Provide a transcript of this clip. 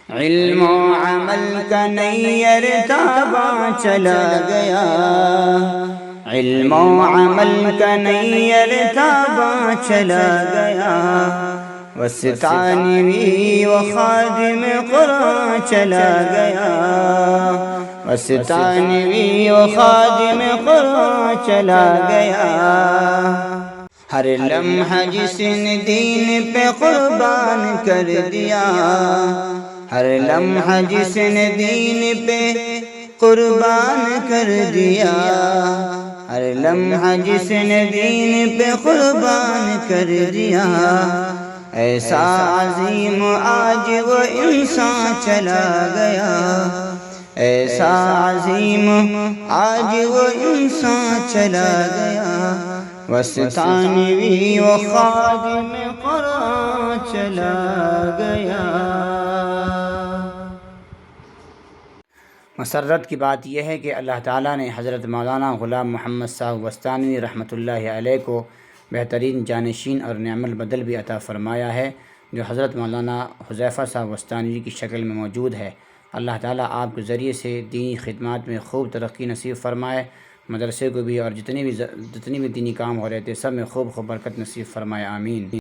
علم و عمل کا نیر تاباں چلا گیا، علم و عمل کا نیر تاباں چلا گیا، وستانوی و خادم قرآن چلا گیا، وستانوی و خادم قرآن چلا گیا۔ ہر لمحہ جس نے دین پہ قربان کر دیا، ہر لمحہ جس نے دین پہ قربان کر دیا، ہر لمحہ جس نے دین پہ قربان کر دیا، ایسا عظیم آج وہ انسان چلا گیا، ایسا عظیم آج وہ انسان چلا گیا، وستانوی و خادم قرآن چلا گیا۔ مسرت کی بات یہ ہے کہ اللہ تعالیٰ نے حضرت مولانا غلام محمد صاحب وستانوی رحمۃ اللہ علیہ کو بہترین جانشین اور نعم البدل بھی عطا فرمایا ہے، جو حضرت مولانا حذیفہ صاحب وستانوی کی شکل میں موجود ہے۔ اللہ تعالیٰ آپ کے ذریعے سے دینی خدمات میں خوب ترقی نصیب فرمائے، مدرسے کو بھی اور جتنے بھی دینی کام ہو رہے تھے سب میں خوب برکت نصیب فرمائے، آمین۔